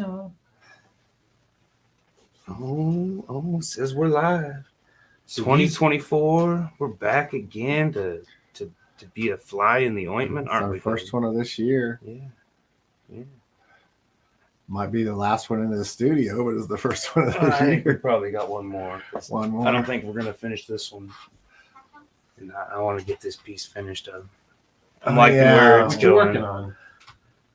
Oh, it says we're live. 2024. We're back again to be a fly in the ointment, It's aren't our we? first one of this year. Yeah. Might be the last one into the studio, but it's the first one of I this think we year. probably got one more. One more. I don't think we're gonna finish this one, and I want to get this piece finished up. I'm liking where it's What you going. working on?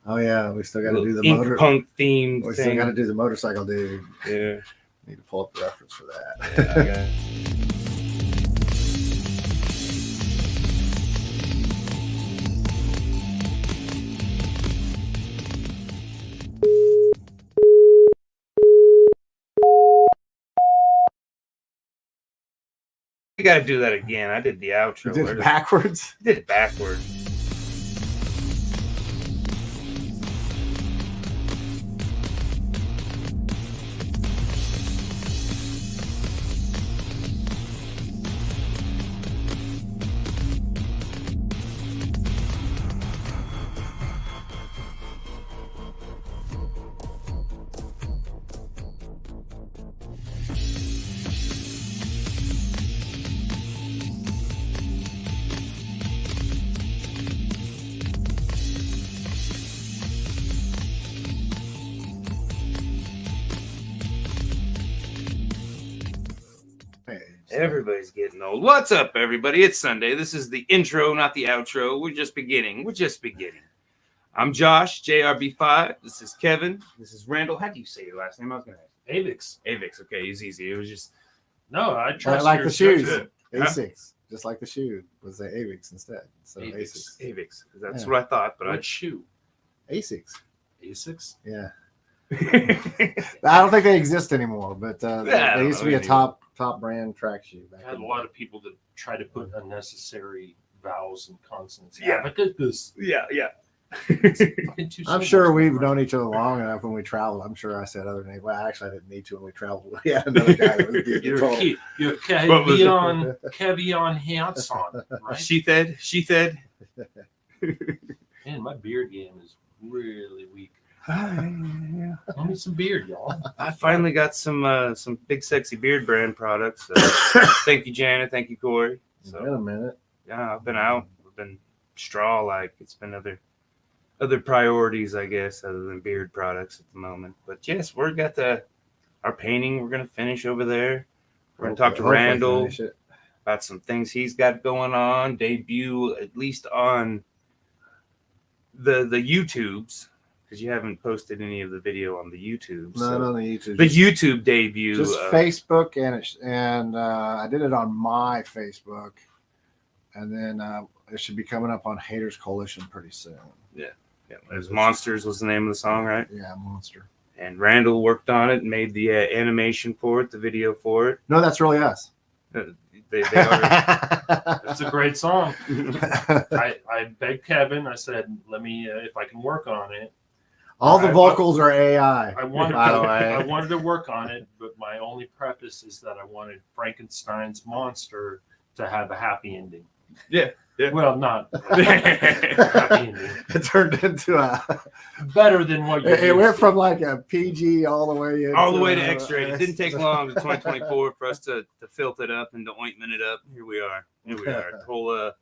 Oh yeah, we still got to do the ink motor punk theme. We still got to do the motorcycle dude. Yeah. Need to pull up the reference for that. Yeah, I got it. We got to do that again. I did the outro. You did it backwards? I did it backwards. Everybody's getting old. What's up, everybody? It's Sunday. This is the intro, not the outro. We're just beginning. I'm Josh, JRB5. This is Kevin. This is Randall. How do you say your last name? I was going to ask. Aviks. Aviks. Okay, it's easy. It was just... No, I trust like the shoes. judgment. Asics. Just like the shoe. Was the Aviks instead. So Aviks. Aviks. That's what I thought, but What shoe? Asics. Asics? Yeah. I... I don't think they exist anymore, but Yeah, they used to be a top brand track shoe. Back I had in a the lot day. of people that try to put unnecessary vowels and consonants. Yeah. Look at this. Yeah. I'm sure we've known each other long enough when we traveled. I'm sure I said other names. Well, actually, I didn't need to when we traveled. We had another guy that was getting You're, told. you're What was Kevion Hansen, right? She-fed. Man, my beard game is really weak. Yeah. Tell me some beard, y'all. I finally got some big sexy beard brand products. Thank you, Janet. Thank you, Corey. Wait So a minute. yeah, I've been out. I've been straw like. It's been other priorities, I guess, other than beard products at the moment. But yes, we're got our painting. We're gonna finish over there. We're gonna talk to Hopefully Randall finish it. about some things he's got going on. Debut at least on the YouTubes. Because you haven't posted any of the video on the YouTube. Not on the YouTube. The YouTube debut. Just Facebook, and I did it on my Facebook, and then it should be coming up on Haters Coalition pretty soon. Yeah, it was Monsters was the name of the song, right? Yeah, Monster. And Randall worked on it and made the animation for it, the video for it. No, that's really us. They already... That's a great song. I begged Kevin. I said, "Let me, if I can work on it." All the vocals are AI. I wanted, by the way. I wanted to work on it, but my only preface is that I wanted Frankenstein's monster to have a happy ending. Yeah. Well, not happy ending. It turned into a. Better than what you. It went from like a PG all the way into All the way to X-rated. It didn't take long to 2024 for us to filth it up and to ointment it up. Here we are. Whole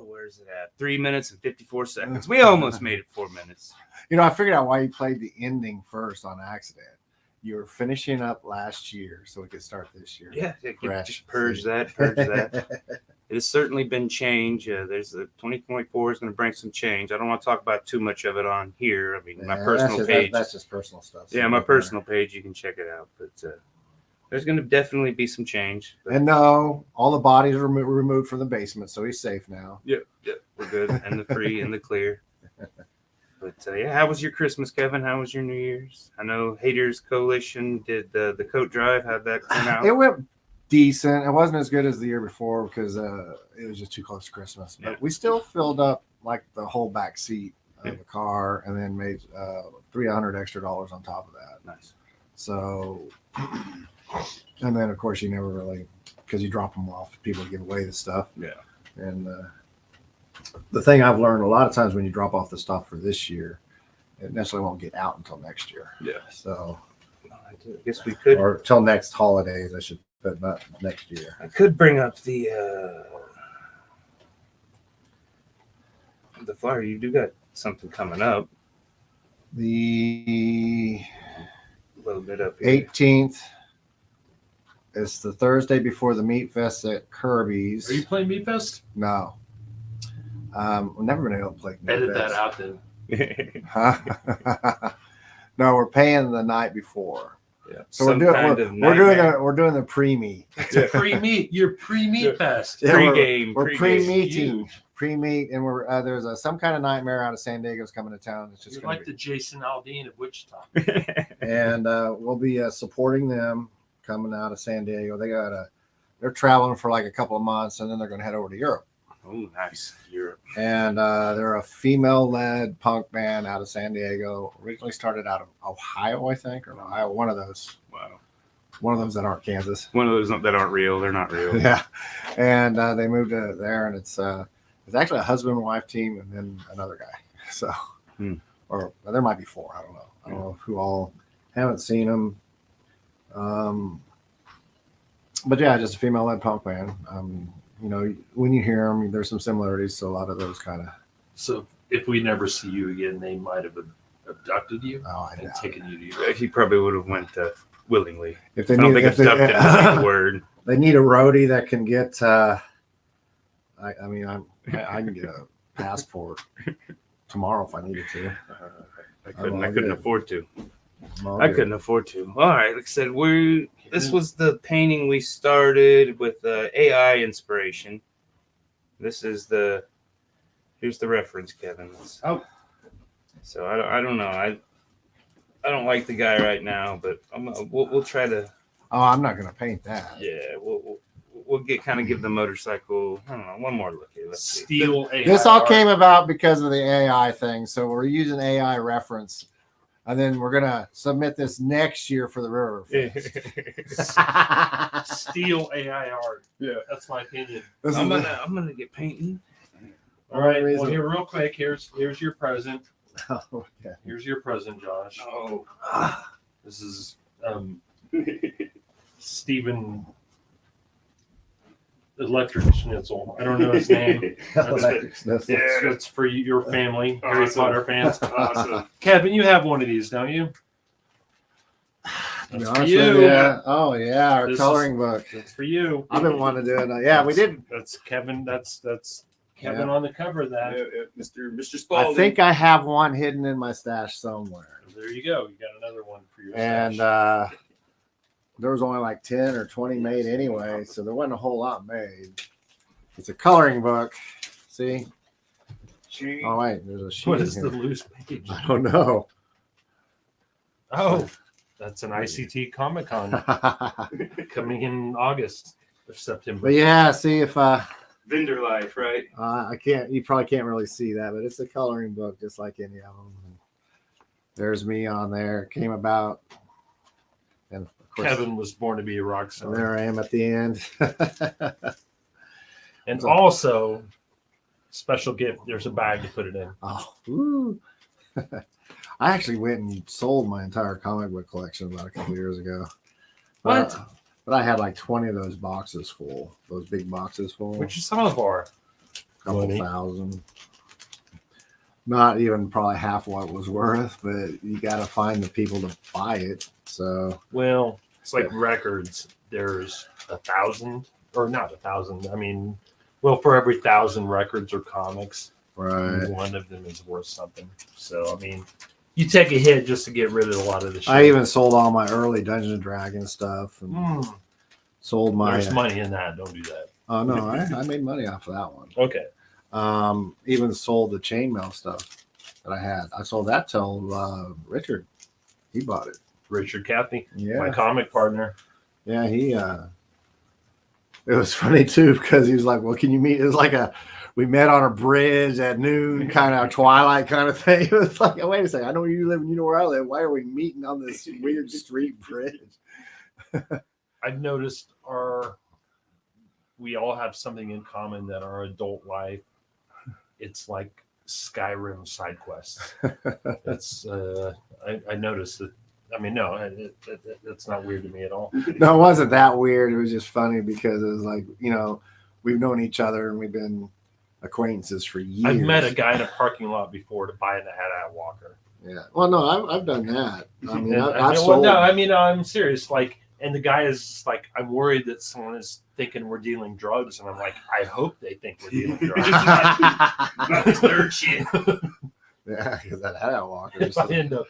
where's it at? 3 minutes and 54 seconds. We almost made it 4 minutes. You know, I figured out why you played the ending first on accident. You were finishing up last year, so we could start this year. Yeah, Fresh. just purge that. It has certainly been change. There's a 2024 is going to bring some change. I don't want to talk about too much of it on here. I mean, my personal page. That's just personal stuff. Yeah, my personal page. You can check it out. But there's going to definitely be some change. But, and no, all the bodies are removed from the basement, so he's safe now. Yep, we're good. And the free and the clear. But yeah, how was your Christmas, Kevin? How was your New Year's? I know Haters Coalition did the coat drive. How'd that come out? It went decent. It wasn't as good as the year before because it was just too close to Christmas. But we still filled up like the whole back seat of the car, and then made $300 extra on top of that. Nice. So, and then of course you never really, because you drop them off, people give away the stuff. Yeah. And the thing I've learned a lot of times when you drop off the stuff for this year it necessarily won't get out until next year. Yeah. So I guess we could. or till next holidays, I should put, not next year. I could bring up the flyer. You do got something coming up. The A little bit up here. 18th. It's the Thursday before the Meat Fest at Kirby's. Are you playing Meat Fest? No. We've never been able to play Meat Edit Fest. that out then. Huh? No, we're paying the night before. Yeah. So we're doing the pre-meet. Yeah. Pre-meet. You're pre-meet fest. Yeah, Pre-game. We're pre-game. pre-meeting. Pre-meet, and we're there's some kind of nightmare out of San Diego's coming to town. It's just You're gonna like the Jason Aldean of Wichita. and we'll be supporting them coming out of San Diego. They're traveling for like a couple of months, and then they're going to head over to Europe. Oh, nice. Europe. And they're a female-led punk band out of San Diego. Originally started out of Ohio, I think, or Ohio, one of those. Wow. One of those that aren't Kansas. One of those that aren't real. They're not real. Yeah, and they moved to there, and it's actually a husband and wife team, and then another guy. So, or there might be four. I don't know. I don't know who all. Haven't seen them. But yeah, just a female-led punk band. You know, when you hear them, there's some similarities to a lot of those kind of. So if we never see you again, they might have abducted you and taken you to Europe. He probably would have went willingly. If they I don't need, think abducted is a good word. They need a roadie that can get. I can get a passport tomorrow if I needed to. I couldn't afford to. All I good. couldn't afford to. All right, like I said, this was the painting we started with AI inspiration. This is here's the reference, Kevin. Oh. So I don't know. I don't like the guy right now, but we'll try to. Oh, I'm not gonna paint that. Yeah, we'll give the motorcycle. I don't know. One more look here. Let's see. Steal AI. This all came about because of the AI thing. So we're using AI reference, and then we're gonna submit this next year for the River Fest. Steal AI art. Yeah, that's my opinion. I'm gonna get painting. All right. Well, here, real quick. Here's your present. Oh, okay. Here's your present, Josh. Oh, This is Stephen Electric Schnitzel. I don't know his name. That's for your family, Harry Potter fans. Awesome. Kevin, you have one of these, don't you? To be That's honest for with you. you, yeah. Oh yeah, our This coloring book. That's for you. I've been wanting to do it. Yeah, we did. That's Kevin. That's Kevin on the cover of that. Mr. Spalding. I think I have one hidden in my stash somewhere. There you go. You got another one for your And stash. there was only like 10 or 20 made anyway, so there wasn't a whole lot made. It's a coloring book. See? Oh wait, there's a sheet. What is here. the loose page? I don't know. Oh, that's an ICT Comic Con coming in August or September. But yeah, see if Vendor life, right? I can't. You probably can't really see that, but it's a coloring book, just like any of them. And there's me on there. It came about, and of course, Kevin was born to be a rock and star. there I am at the end. And also, special gift, there's a bag to put it in. Oh, woo. I actually went and sold my entire comic book collection about a couple years ago. What? But I had like 20 of those boxes full, those big boxes full. Which is some of our Couple money. thousand. Not even probably half what it was worth, but you got to find the people to buy it. So, Well, it's like records. There's 1,000, or not 1,000. I mean, well, for every 1,000 records or comics, right. one of them is worth something. So, I mean, you take a hit just to get rid of a lot of the shit. I even sold all my early Dungeons and Dragons stuff and sold my. There's money in that. Don't do that. Oh no, I made money off of that one. Okay. Even sold the chainmail stuff that I had. I sold that till Richard. He bought it. Richard Cathy, Yeah. my comic partner. Yeah, he. It was funny too because he was like, "Well, can you meet?" It was like we met on a bridge at noon, kind of twilight kind of thing. It was like, oh, wait a second, I know where you live and you know where I live. Why are we meeting on this weird street bridge? I've noticed we all have something in common that our adult life, it's like Skyrim side quests. It's I noticed that. I mean, no, it's not weird to me at all. No, it wasn't that weird. It was just funny because it was like, we've known each other and we've been acquaintances for years. I've met a guy in a parking lot before to buy an AT-AT walker. Yeah. Well, no, I've done that. I mean, I'm serious. Like, and the guy is just like, I'm worried that someone is thinking we're dealing drugs, and I'm like, I hope they think we're dealing drugs. Not this nerd shit. Yeah, because that AT-AT walker. If I end up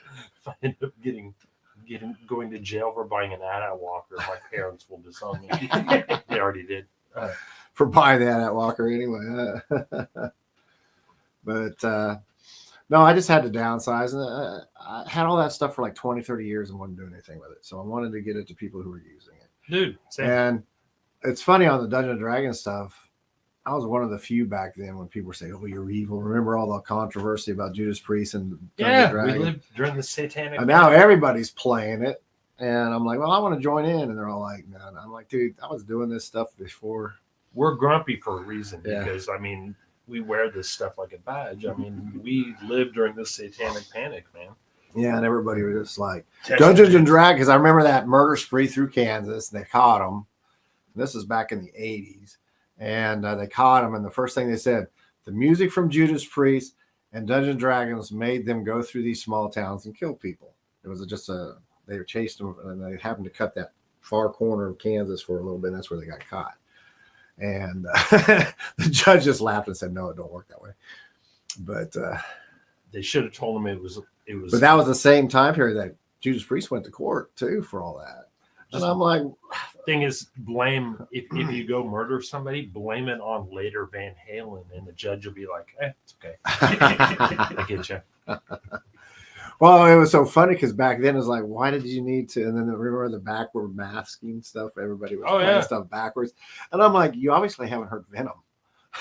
going to jail for buying an AT-AT walker, my parents will disown me. They already did. For buying the AT-AT walker anyway. But no, I just had to downsize. And I had all that stuff for like 20, 30 years and wasn't doing anything with it. So I wanted to get it to people who were using it. Dude, same. And it's funny on the Dungeons & Dragons stuff. I was one of the few back then when people say, "Oh, you're evil." Remember all the controversy about Judas Priest and Dungeons & Dragons? We lived during the satanic. And now everybody's playing it, and I'm like, "Well, I want to join in," and they're all like, "No." And I'm like, "Dude, I was doing this stuff before." We're grumpy for a reason Yeah. because I mean we wear this stuff like a badge. I mean we lived during the satanic panic, man. Yeah, and everybody was just like Dungeons & Dragons. Because I remember that murder spree through Kansas, and they caught him. This is back in the 80s. And they caught him, and the first thing they said, the music from Judas Priest and Dungeons & Dragons made them go through these small towns and kill people. It was just they were chasing them, and they happened to cut that far corner of Kansas for a little bit, and that's where they got caught. And the judge just laughed and said, "No, it don't work that way." But they should have told him it was. But that was the same time period that Judas Priest went to court too for all that. And I'm like, thing is, blame if you go murder somebody, blame it on later Van Halen, and the judge will be like, "It's okay, I get you." Well, it was so funny because back then it was like, why did you need to? And then remember the backward masking stuff? Everybody was playing stuff backwards, and I'm like, you obviously haven't heard Venom.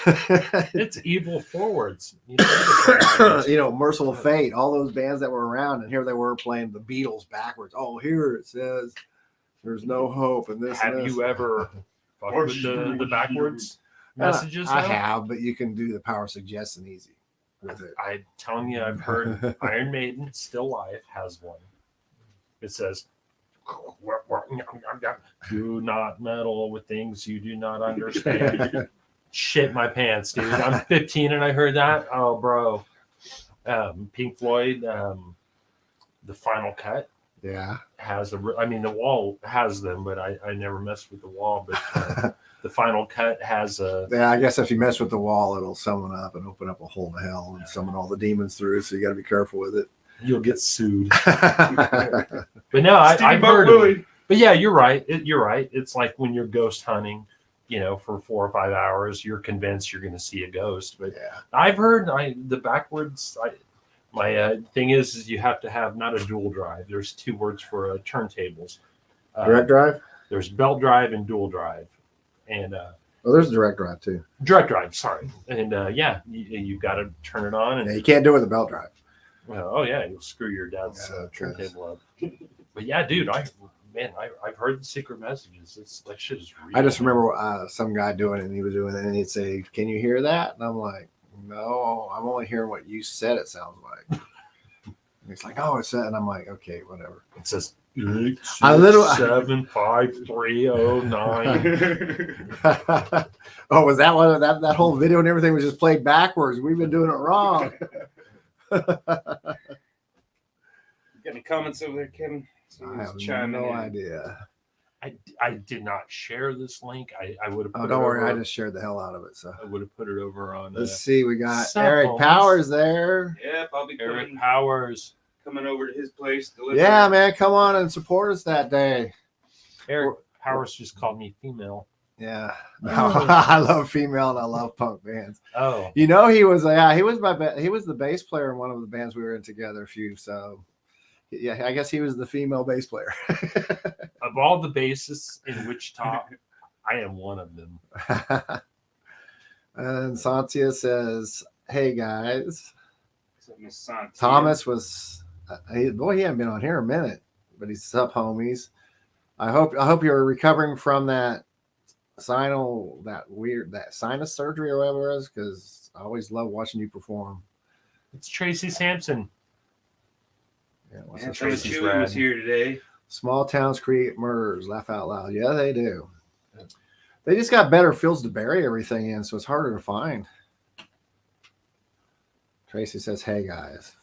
It's evil forwards. Merciful Fate, all those bands that were around, and here they were playing the Beatles backwards. Oh, here it says there's no hope, and this. Have you ever fucked with the backwards messages? I have, but you can do the power suggestion easy with it. I'm telling you, I've heard Iron Maiden, Still Life, has one. It says, "Do not meddle with things you do not understand." Shit my pants, dude. I'm 15 and I heard that. Oh, bro. Pink Floyd, the Final Cut. Yeah. The wall has them, but I never messed with the wall. But the Final Cut has a. Yeah, I guess if you mess with the wall, it'll summon up and open up a hole to hell and summon all the demons through. So you got to be careful with it. You'll get sued. But no, I've heard of it. But yeah, you're right. You're right. It's like when you're ghost hunting. For 4 or 5 hours, you're convinced you're going to see a ghost. But yeah. I've heard the backwards. My thing is you have to have not a dual drive. There's 2 words for turntables. Direct drive? There's belt drive and dual drive. And there's direct drive too. Direct drive, sorry. And you've got to turn it on. And you can't do it with a belt drive. Well, you'll screw your dad's turntable up. But yeah, dude, I've heard the secret messages. That shit is real. I just remember some guy doing it, and he was doing it, and he'd say, "Can you hear that?" And I'm like, "No, I'm only hearing what you said it sounds like." And he's like, "Oh, it's that," and I'm like, "Okay, whatever." It says 75309. Oh, was that one? That whole video and everything was just played backwards. We've been doing it wrong. Got any comments over there, Kevin? I have no idea. I did not share this link. I would have. Don't worry, I just shared the hell out of it. So I would have put it over on. Let's see, we got Eric Powers there. Yep, I'll be Eric Powers coming over to his place. Yeah, man, come on and support us that day. Eric Powers just called me female. Yeah, I love female and I love punk bands. Oh, he was he was the bass player in one of the bands we were in together. So. Yeah, I guess he was the female bass player. Of all the bassists in Wichita, I am one of them. And Santia says, "Hey guys." So Thomas was, he hadn't been on here a minute, but he's up, homies. I hope you're recovering from that sinus surgery or whatever it is, because I always love watching you perform. It's Tracy Sampson. Yeah, what's Yeah, this? Tracy's Chewy was rad. here today. Small towns create murders. Laugh out loud. Yeah, they do. They just got better fields to bury everything in, so it's harder to find. Tracy says, "Hey guys."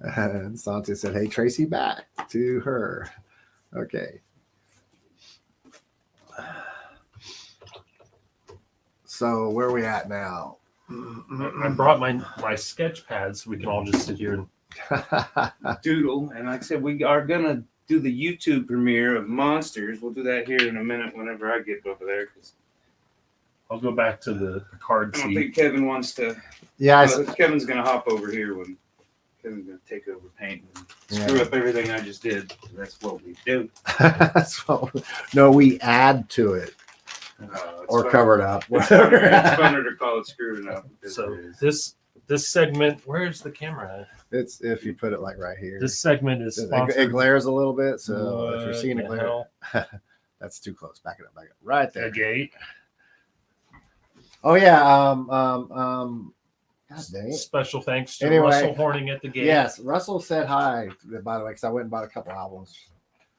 And Santi said, "Hey Tracy," back to her. Okay. So where are we at now? I brought my sketch pad so we can all just sit here and Doodle. And like I said, we are going to do the YouTube premiere of Monsters. We'll do that here in a minute whenever I get over there. Cause I'll go back to the card I don't seat. think Kevin wants to. Yeah, Kevin's going to hop over here when Kevin's going to take over painting and screw up everything I just did. That's what we do. so, no, we add to it or fun. cover it up. It's funner to call it screwing up. So this segment, where's the camera at? It's if you put it like right here. This segment is sponsored. It glares a little bit, so if you're seeing it glare, hell? that's too close. Back it up, right there. A gate. Oh yeah. God dang it. Special thanks to Anyway, Russell Horning at the gate. Yes, Russell said hi, by the way, because I went and bought a couple albums.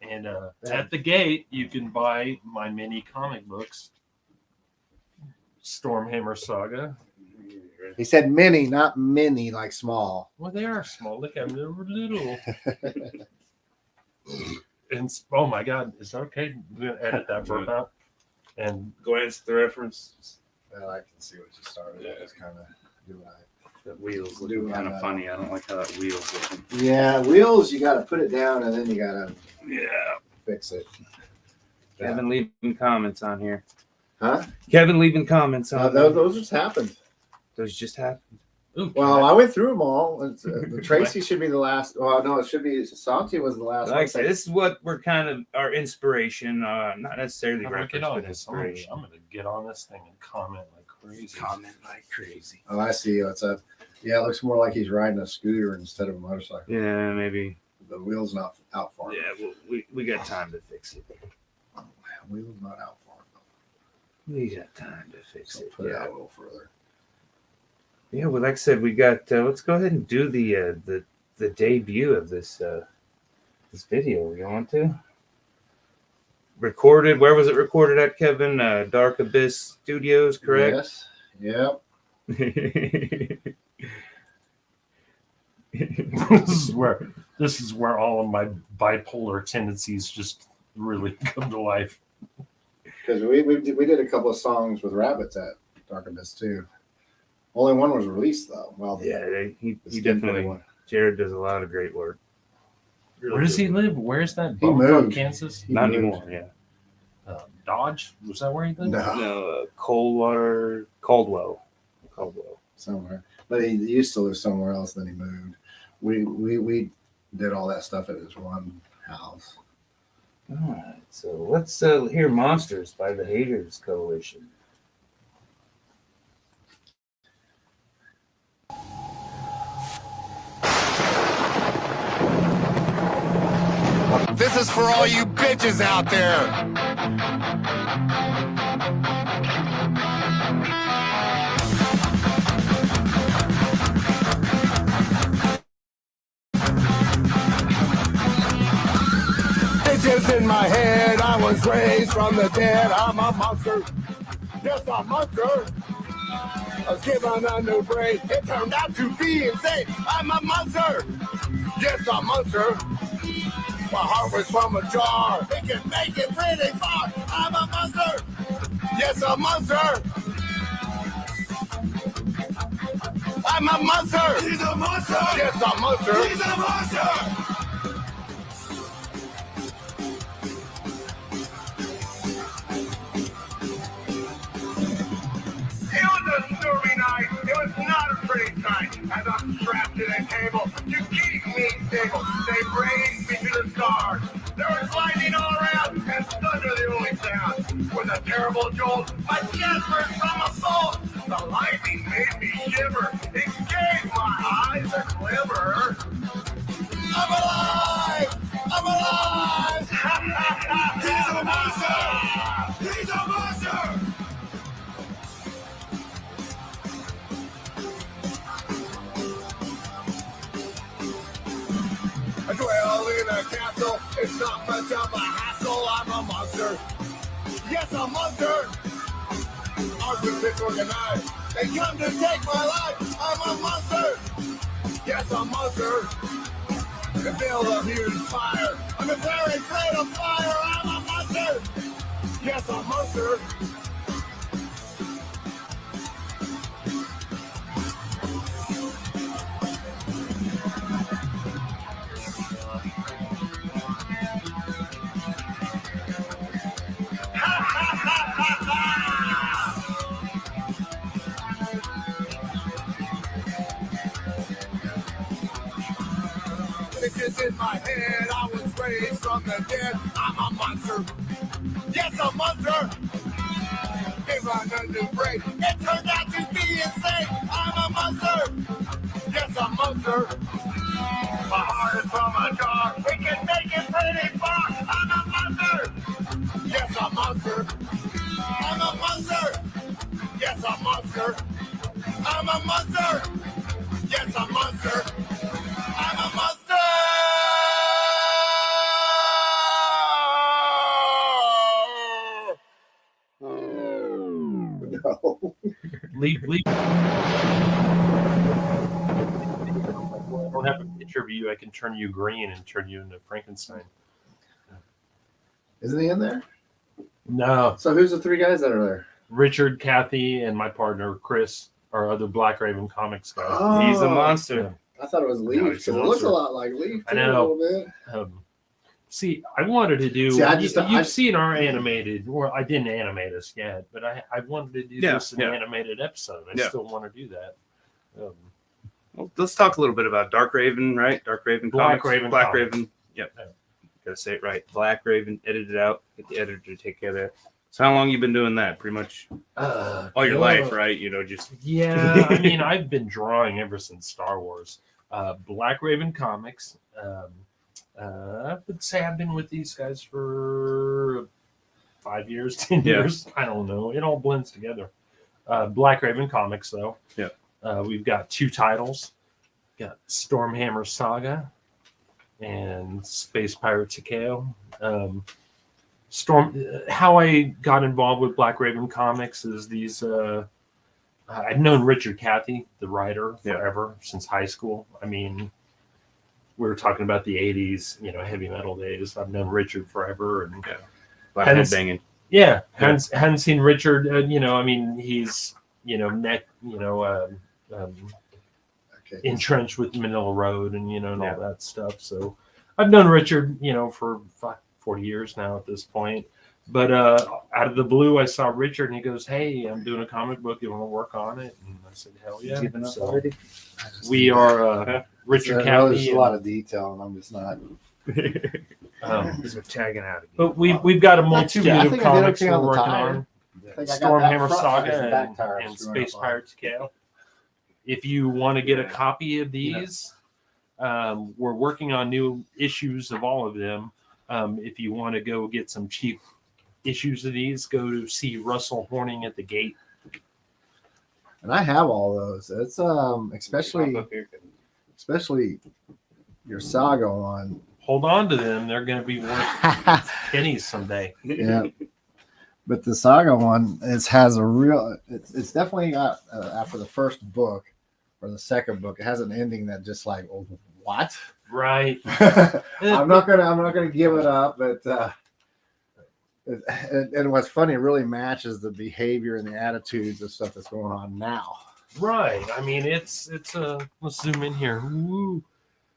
And at the gate, you can buy my mini comic books, Stormhammer Saga. He said mini, not mini, like small. Well, they are small. Look at them; they're little. And oh my God, is that okay? We're gonna edit that burp out. And glance at the reference. Well, I can see what you started. Yeah. Just kind of do what The wheels looking kind of funny. I don't like how that wheel's looking. Yeah, wheels, you got to put it down and then you got to fix it. Kevin leaving comments on here. Huh? Kevin leaving comments on those just happened. Those just happened. ooh, Well, I went through them all. The Tracy should be the last. Well, no, it should be Santi was the last. Like I said, this is what we're kind of our inspiration, not necessarily I'm gonna reference, get on but this. inspiration. I'm gonna get on this thing and comment like crazy. Comment like crazy. Oh, I see. It's a. Yeah, it looks more like he's riding a scooter instead of a motorcycle. Yeah, maybe. The wheel's not out far. Yeah, well, we got time to fix it. The wheel's not out far. We got time to fix So it. put it Yeah. out a little further. Yeah, well, like I said, we got. Let's go ahead and do the debut of this this video. You want to? Recorded. Where was it recorded at, Kevin? Dark Abyss Studios, correct? Yes. Yep. this is where all of my bipolar tendencies just really come to life. Because we did a couple of songs with rabbits at Dark Abyss too. Only one was released though. Well, Yeah, he the definitely. one. Jared does a lot of great work. Really Where does he good. live? Where's that? He Bumblefuck, moved. Kansas? He Not moved. anymore. Yeah. Dodge? Was that where he lived? No, No, Caldwell. somewhere. But he used to live somewhere else. Then he moved. We did all that stuff at his one house. All right, so let's hear "Monsters" by the Haters Coalition. This is for all you bitches out there. Stitches in my head, I was raised from the dead. I'm a monster. Yes, I'm a monster. I was given a new brain. It turned out to be insane. I'm a monster. Yes, I'm a monster. My heart was from a jar. It can make it pretty far. I'm a monster. Yes, a monster. I'm a monster. He's a monster. Yes, I'm a monster. He's a monster. It was a stormy night. It was not a pretty sight. As I'm strapped to the table to keep me stable, they raised me to the stars. There was lightning all around and thunder the only sound. With a terrible jolt, my chest burst from a bolt. The lightning made me shiver. It gave my eyes a glimmer. I'm alive! I'm alive! He's a monster! He's a monster! castle. It's not much of a hassle. I'm a monster. Yes, a monster. Armed with disorganized. They come to take my life. I'm a monster. Yes, a monster. The build of huge fire. I'm a very afraid of fire. I'm a monster. Yes, a monster. It's in my head. I was raised from the dead. I'm a monster. Yes, a monster. If I done do great, it turned out to be insane. I'm a monster. Yes, a monster. My heart is from a jar. It can make it pretty far. I'm a monster. Yes, a monster. I'm a monster. Yes, a monster. I'm a monster. Yes, a monster. I'm a monster. No. Leave. I don't have a picture of you. I can turn you green and turn you into Frankenstein. Isn't he in there? No, So who's the three guys that are there? Richard, Kathy, and my partner Chris are other Black Raven Comics guys. Oh, He's a monster. I thought it was Leaf. No, he's a It looks a monster. lot like Leaf I too, know. a little bit. See, I wanted to do. See, You've seen our animated, or I didn't animate us yet, but I wanted to do this an animated episode. I still want to do that. Well, let's talk a little bit about Dark Raven, right? Dark Raven Black Comics. Raven Black Comics. Raven. Yep. Yeah. Gotta say it right. Black Raven, edit it out. Get the editor to take care of that. So how long you been doing that? Pretty much all your life, right? You know, just Yeah, I mean, I've been drawing ever since Star Wars. Black Raven Comics. I would say I've been with these guys for 5 years, 10 years. I don't know. It all blends together. Black Raven Comics, though. Yeah. We've got 2 titles. Got Stormhammer Saga and Space Pirate Takeo. How I got involved with Black Raven Comics is these. I've known Richard Cathy, the writer, forever since high school. I mean, we were talking about the '80s, heavy metal days. I've known Richard forever, and headbanging. Yeah, hadn't seen Richard. I mean, he's entrenched with Manila Road and and all that stuff. So I've known Richard, for 40 years now at this point. But out of the blue, I saw Richard, and he goes, "Hey, I'm doing a comic book. You want to work on it?" And I said, "Hell yeah!" So we are Richard Cathy. There's a lot of detail, and I'm just not. We're tagging out again. But we've got a multitude of comics we're working on. Stormhammer Saga and Space Pirate Takeo. If you want to get a copy of these, we're working on new issues of all of them. If you want to go get some cheap issues of these, go to see Russell Horning at the Gate. And I have all those. It's especially your Saga one. Hold on to them; they're going to be worth pennies someday. Yeah, but the Saga one has a real. It's definitely got after the first book or the second book, it has an ending that just like, oh, what? Right. I'm not gonna give it up, but and what's funny, it really matches the behavior and the attitudes of stuff that's going on now. Right. I mean, it's let's zoom in here. Ooh.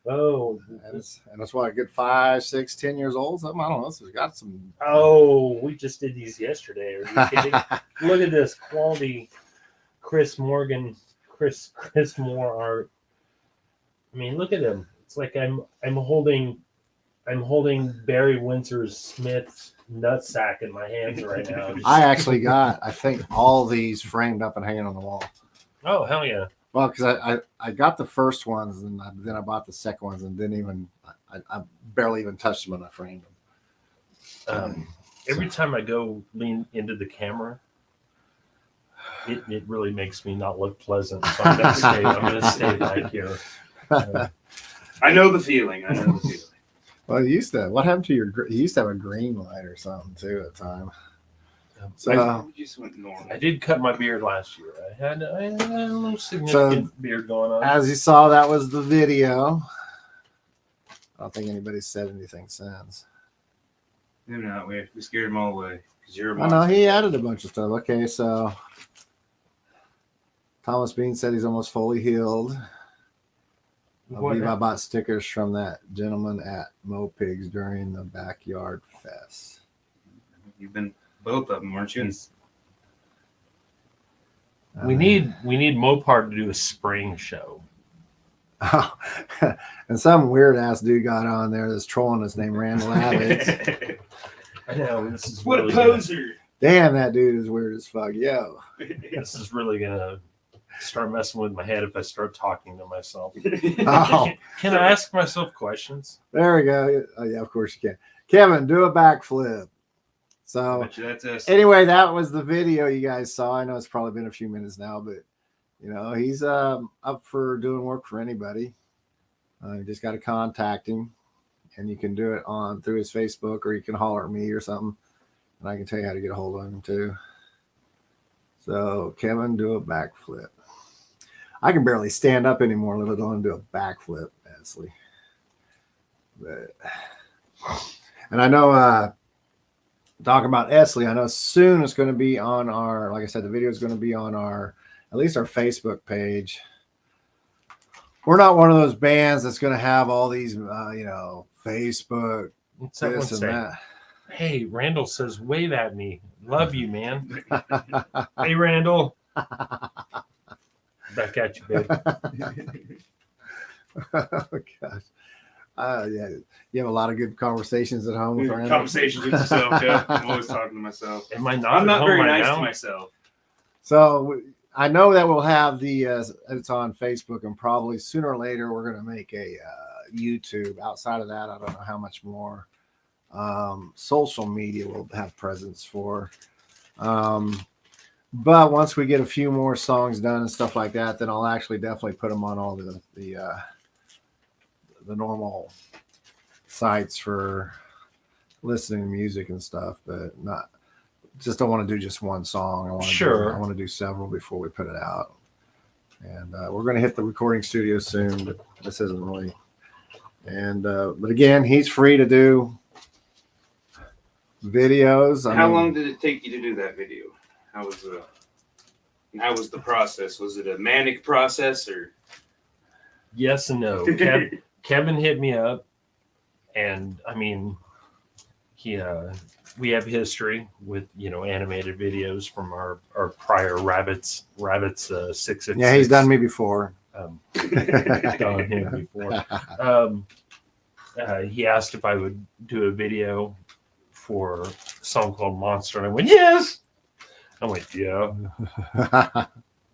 Oh, and it's what, a good 5, 6, 10 years old. Something, I don't know. So it's got some. Oh, we just did these yesterday. Are you kidding? Look at this quality, Chris Moore art. I mean, look at him. It's like I'm holding Barry Windsor Smith's nutsack in my hands right now. I actually got, I think, all these framed up and hanging on the wall. Oh, hell yeah. Well, because I got the first ones, and then I bought the second ones, and didn't even, I barely even touched them when I framed them. Every time I go lean into the camera, it really makes me not look pleasant. So I'm going to stay right here. I know the feeling. Well, what happened to you used to have a green light or something too at the time. So You just went normal. I did cut my beard last year. I had a little significant beard going on. as you saw, that was the video. I don't think anybody's said anything since. They're not. We scared them all away because you're a Oh, monster. no, he added a bunch of stuff. Okay, so Thomas Bean said he's almost fully healed. I believe I bought stickers from that gentleman at Mo Pigs during the Backyard Fest. You've been both of them, weren't you? We need Mopar to do a spring show. Oh, and some weird ass dude got on there that's trolling us named Randall Aviks. I know this is What really a poser! Damn, that dude is weird as fuck. Yo. This is really gonna start messing with my head if I start talking to myself. Oh, Can I ask myself questions? there we go. Oh, yeah, of course you can. Kevin, do a backflip. So Bet you that's us. anyway, that was the video you guys saw. I know it's probably been a few minutes now, but you know, he's up for doing work for anybody. You just got to contact him, and you can do it through his Facebook, or you can holler at me or something, and I can tell you how to get a hold of him too. So Kevin, do a backflip. I can barely stand up anymore, let alone do a backflip, Ashley. And I know, talking about Esley, I know soon it's going to be on our, like I said, the video is going to be on at least our Facebook page. We're not one of those bands that's going to have all these, Facebook, What's that one this and say? that. Hey, Randall says, wave at me. Love you, man. Hey, Randall. Back at you, babe. Oh, gosh. Yeah, you have a lot of good conversations at home with Randall. Conversations with yourself, yeah. I'm always talking to myself. Am I not? I'm at not home very right nice now? to myself. So I know that we'll have it's on Facebook, and probably sooner or later we're going to make a YouTube. Outside of that, I don't know how much more social media we'll have presence for. But once we get a few more songs done and stuff like that, then I'll actually definitely put them on all the normal sites for listening to music and stuff, but don't want to do just one song. I want to do several before we put it out. And we're going to hit the recording studio soon, but this isn't really. And but again, he's free to do videos. How long did it take you to do that video? How was the process? Was it a manic process or? Yes and no. Kevin hit me up, and I mean, we have history with animated videos from our prior rabbits 666. Yeah, he's done me before. Done him before. He asked if I would do a video for a song called Monster, and I went yes. I went yeah.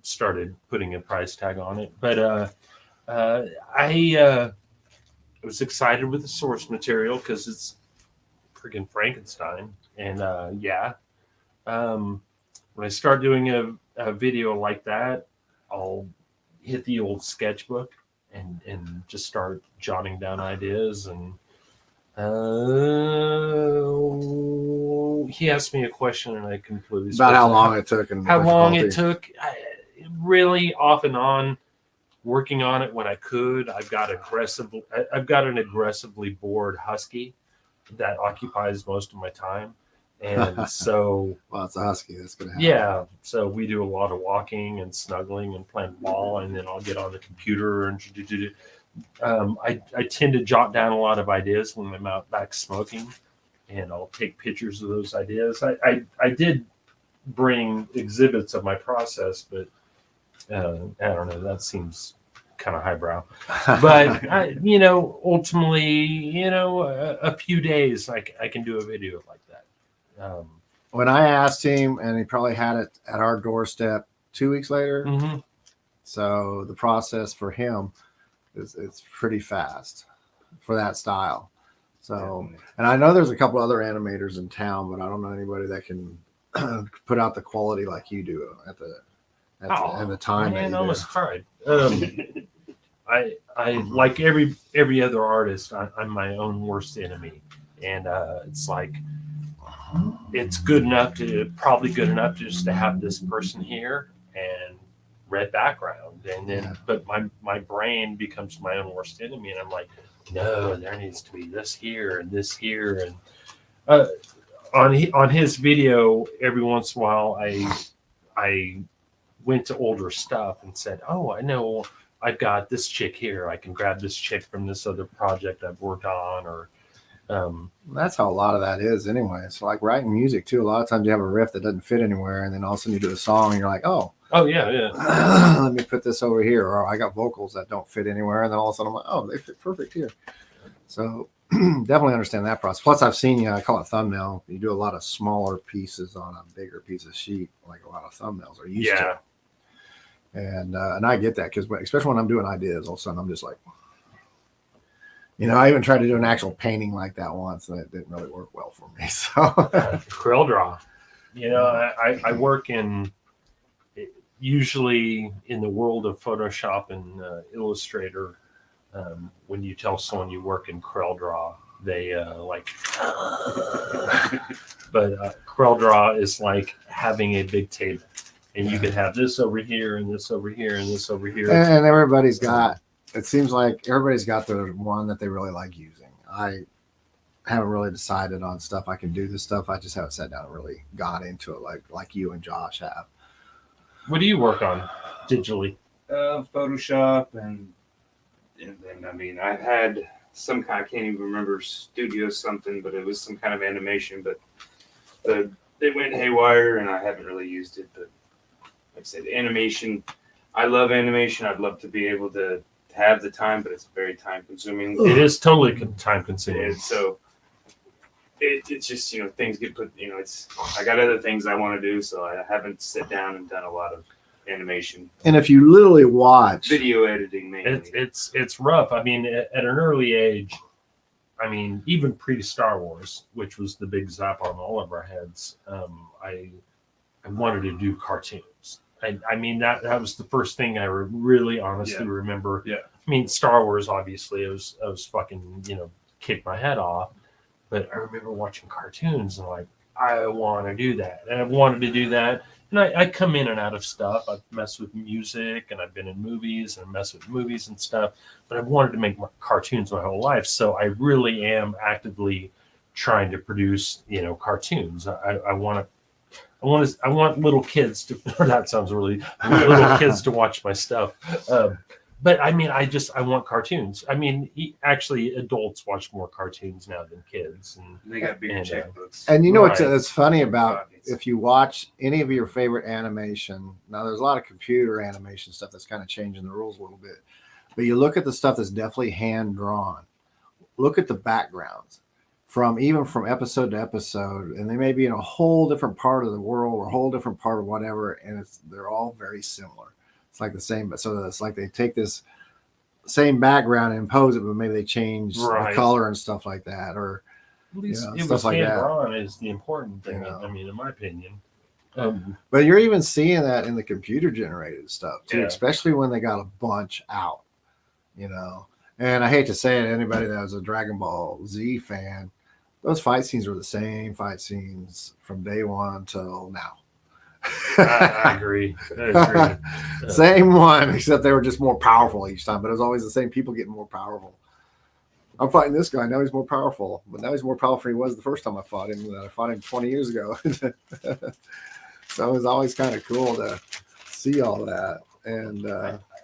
Started putting a price tag on it, but I was excited with the source material because it's freaking Frankenstein, and when I start doing a video like that, I'll hit the old sketchbook and just start jotting down ideas. And he asked me a question, and I completely about how long it took and how long it took. Really off and on. Working on it when I could. I've got an aggressively bored husky that occupies most of my time, and so well, it's a husky. That's gonna happen. yeah. So we do a lot of walking and snuggling and playing ball, and then I'll get on the computer and I tend to jot down a lot of ideas when I'm out back smoking, and I'll take pictures of those ideas. I did bring exhibits of my process, but. I don't know. That seems kind of highbrow, but ultimately, a few days, I can do a video like that. When I asked him, and he probably had it at our doorstep 2 weeks later. Mm-hmm. So the process for him it's pretty fast for that style. So, and I know there's a couple other animators in town, but I don't know anybody that can put out the quality like you do at the time. Man, that I you almost do. cried. I like every other artist. I'm my own worst enemy, and it's like it's probably good enough just to have this person here and red background, and then but my brain becomes my own worst enemy, and I'm like, no, there needs to be this here and this here, and on his video, every once in a while, I went to older stuff and said, oh, I know I've got this chick here. I can grab this chick from this other project I've worked on, or that's how a lot of that is anyway. It's like writing music too. A lot of times you have a riff that doesn't fit anywhere, and then all of a sudden you do a song and you're like, oh yeah, let me put this over here, or I got vocals that don't fit anywhere, and then all of a sudden I'm like, oh, they fit perfect here. So definitely understand that process. Plus I've seen you, I call it thumbnail. You do a lot of smaller pieces on a bigger piece of sheet, like a lot of thumbnails are used to. And I get that, because especially when I'm doing ideas, all of a sudden I'm just like, I even tried to do an actual painting like that once, and it didn't really work well for me. So Corel Draw, I work usually in the world of Photoshop and Illustrator. When you tell someone you work in Corel Draw, they like, but Corel Draw is like having a big table. And you could have this over here, and this over here, and this over here. And everybody's got, it seems like everybody's got their one that they really like using. I haven't really decided on stuff I can do this stuff. I just haven't sat down and really got into it like you and Josh have. What do you work on digitally? Photoshop, and then, I mean, I've had some kind, I can't even remember, Studio something, but it was some kind of animation, but it went haywire, and I haven't really used it, but like I said, animation, I love animation. I'd love to be able to have the time, but it's very time consuming. It is totally time consuming. And so it's just, things get put, I got other things I want to do, so I haven't sat down and done a lot of animation. And if you literally watch video editing, mainly. It's rough. I mean, at an early age, I mean, even pre-Star Wars, which was the big zap on all of our heads, I wanted to do cartoons. I mean, that was the first thing I really honestly remember. Yeah. I mean, Star Wars, obviously, I was fucking, kicked my head off. But I remember watching cartoons and like, I want to do that. And I've wanted to do that. And I come in and out of stuff. I've messed with music, and I've been in movies and messed with movies and stuff. But I've wanted to make cartoons my whole life. So I really am actively trying to produce, cartoons. I want little kids to. That sounds really. I want little kids to watch my stuff. But I mean, I want cartoons. I mean, actually, adults watch more cartoons now than kids, and they got bigger checkbooks. And what's funny about if you watch any of your favorite animation, now there's a lot of computer animation stuff that's kind of changing the rules a little bit, but you look at the stuff that's definitely hand drawn. Look at the backgrounds from episode to episode, and they may be in a whole different part of the world or a whole different part of whatever, and they're all very similar. It's like the same, but so it's like they take this same background and impose it, but maybe they change the color and stuff like that, or at least it was hand drawn is the important thing. I mean, in my opinion. But you're even seeing that in the computer generated stuff too, especially when they got a bunch out, And I hate to say it, anybody that was a Dragon Ball Z fan, those fight scenes were the same fight scenes from day one until now. I agree. Same one, except they were just more powerful each time. But it was always the same people getting more powerful. I'm fighting this guy now; he's more powerful, but now he's more powerful than he was the first time I fought him. I fought him 20 years ago, so it was always kind of cool to see all that. And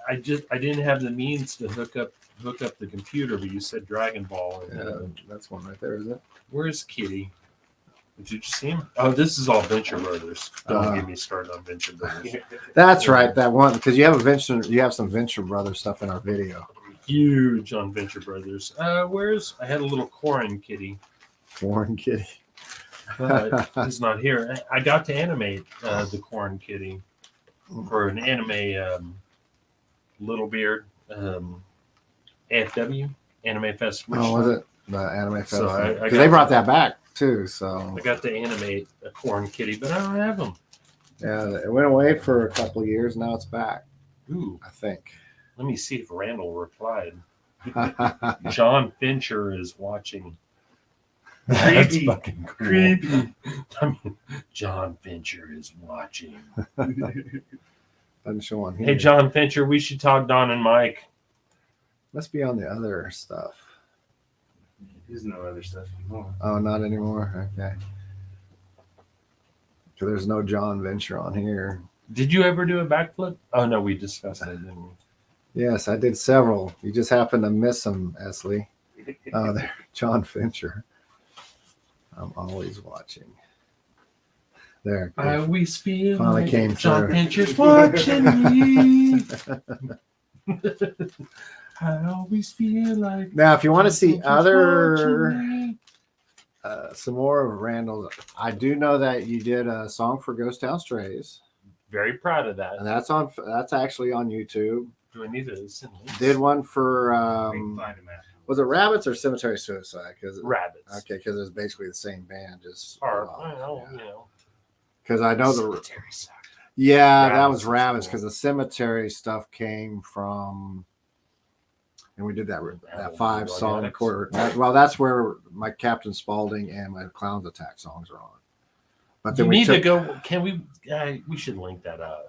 I didn't have the means to hook up the computer, but you said Dragon Ball. And, that's one right there, isn't it? Where's Kitty? Did you see him? Oh, this is all Venture Brothers. Don't get me started on Venture Brothers. That's right, that one, because you have some Venture Brothers stuff in our video. Huge on Venture Brothers. I had a little Corin Kitty. Corin Kitty. But he's not here. I got to animate the Corin Kitty for an anime Little Beard AFW Anime Fest. Oh, was it the Anime Fest? Because they brought that back too. So I got to animate a Corin Kitty, but I don't have them. Yeah, it went away for a couple of years. Now it's back. Ooh, I think. Let me see if Randall replied. John Fincher is watching. That's Creepy. fucking cool. Creepy. I mean, John Fincher is watching. Doesn't show on here. Hey, John Fincher, we should talk Don and Mike. Must be on the other stuff. There's no other stuff anymore. Oh, not anymore. Okay. So there's no John Venture on here. Did you ever do a backflip? Oh no, we discussed that, didn't we? Yes, I did several. You just happened to miss them, Esley. Oh, there, John Fincher. I'm always watching. There. I always feel Finally like came John through. Fincher's watching me. I always feel like. Now, if you want to see Fincher's other, watching me. some more of Randall's, I do know that you did a song for Ghost Town Strays, Very proud of that. and that's actually on YouTube. Do I need to send links? Did one for Find him at. was it Rabbits or Cemetery Suicide? Because Rabbits. okay, because it was basically the same band, just Or, well, you know. because I know the Cemetery sucked. yeah that Rabbits was is Rabbits cool. because the Cemetery stuff came from, and we did that Animal 5-song Aviks. recorder. Well, that's where my Captain Spaulding and my Clowns Attack songs are on. But then You we need to took, go. Can we? We should link that up.